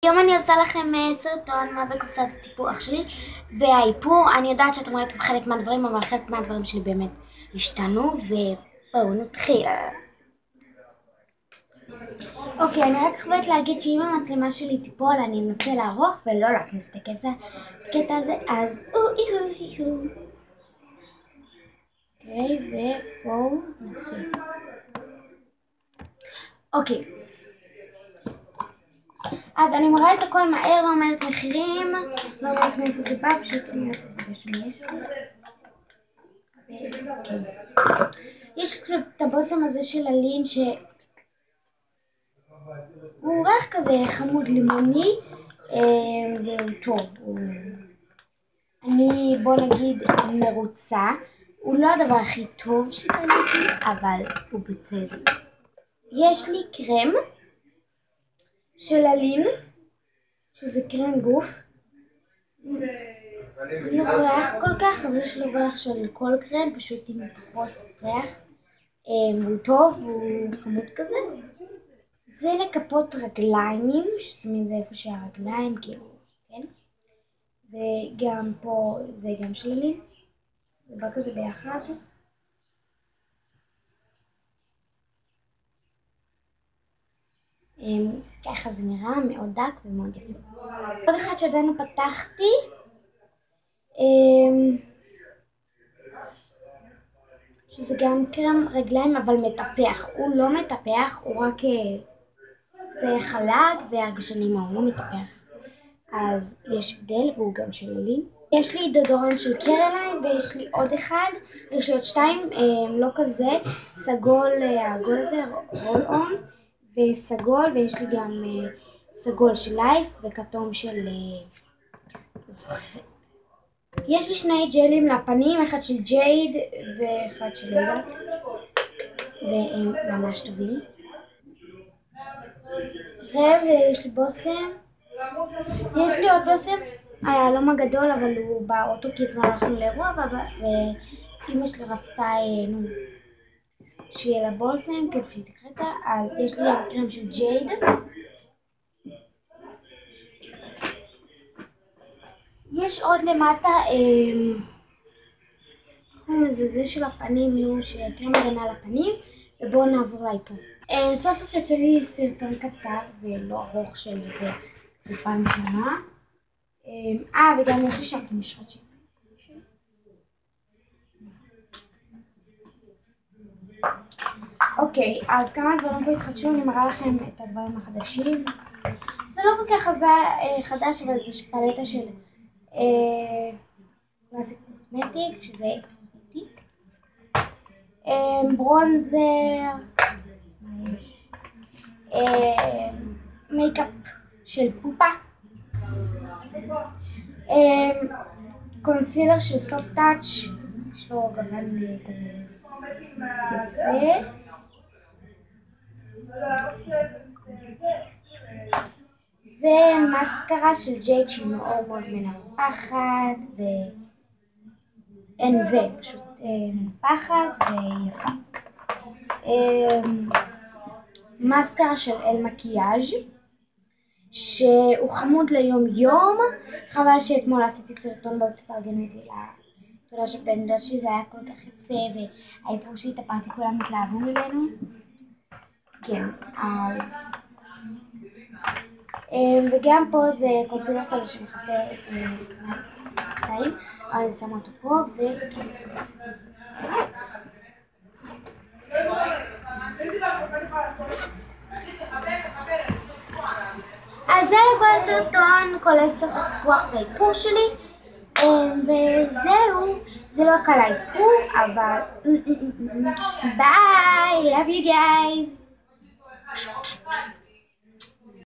היום אני עושה לכם סרטון מה בקופסת הטיפוח שלי, והאיפור, אני יודעת שאתם ראיתם חלק מהדברים, אבל חלק מהדברים שלי באמת השתנו, ובואו נתחיל. אוקיי, אני רק חייבת להגיד שאם המצלמה שלי תיפול אני אנסה לערוך ולא להכניס את הקטע הזה, אז אוקיי, ובואו נתחיל. אוקיי, אז אני מראה את הכל מהר, לא אומרת מחירים, לא אומרת מאיפה זה בא, פשוט אומרת את זה בשביל יש את הבושם הזה של הלין שהוא ריח כזה חמוד לימוני, והוא טוב. אני בוא נגיד מרוצה, הוא לא הדבר הכי טוב שקניתי, אבל הוא בסדר. יש לי קרם של הלין, שזה קרם גוף. לא ריח כל כך, אבל יש לו ריח של כל קרם, פשוט עם פחות ריח. הוא טוב, הוא חמוד כזה. זה לכפות רגליים, ששמים זה איפה שהרגליים, כאילו, כן? וגם פה, זה גם של הלין. זה בא כזה ביחד. ככה זה נראה מאוד דק ומאוד יפה. עוד אחד שעדיין פתחתי, שזה גם קרם רגליים אבל מטפח. הוא לא מטפח, הוא רק עושה חלק והרגשנים, הוא לא מטפח. אז יש הבדל, והוא גם של הלין. יש לי דודורן של קרליין ויש לי עוד אחד, יש לי עוד שתיים, לא כזה, סגול, העגול הזה, רול און, וסגול, ויש לי גם סגול של לייף וכתום של זוכרת. יש לי שני ג'לים לפנים, אחד של ג'ייד ואחד של לידת, והם ממש טובים. יש לי בושם, יש לי עוד בושם, היהלום הגדול, אבל הוא באוטו כי אתמול הלכנו לאירוע, ואמא שלי רצתה שיהיה לה בושם, כאילו שהיא תקראת, אז יש לי גם קרם של ג'ייד. יש עוד למטה, זה של הפנים, שקרם הגנה לפנים, ובואו נעבור לאיפור. סוף סוף יצא לי סרטון קצר ולא ארוך של זה בפעם ראשונה. וגם יש לי שם את המשחק שלי. אוקיי, אז כמה דברים פה התחדשו, אני מראה לכם את הדברים החדשים. זה לא כל כך חדש, אבל זה פלטה של קלאסיק קוסמטיק, שזה קוסמטיק. ברונזר, מייקאפ של פופה, קונסילר של סופט טאץ', יש לו גוון כזה יפה, ומסקרה של ג'ייד שהיא מאוד מאוד מנפחת פשוט מנפחת ויפה. מסקרה של אל מקיאז' שהוא חמוד ליום יום, חבל שאתמול עשיתי סרטון בו תתרגנו אותי לתודה של בן דוד שלי, זה היה כל כך יפה והאיפור שלי התאפרתי, כולם התלהבו ממנו. כן, אז וגם פה זה קונסילר כזה שמחפה קסאים, אבל אני שמה אותו פה וכן. אז זה כל הסרטון, קולקציית הטיפוח והאיפור שלי, וזהו, זה לא קל האיפור, אבל ביי, love you guys.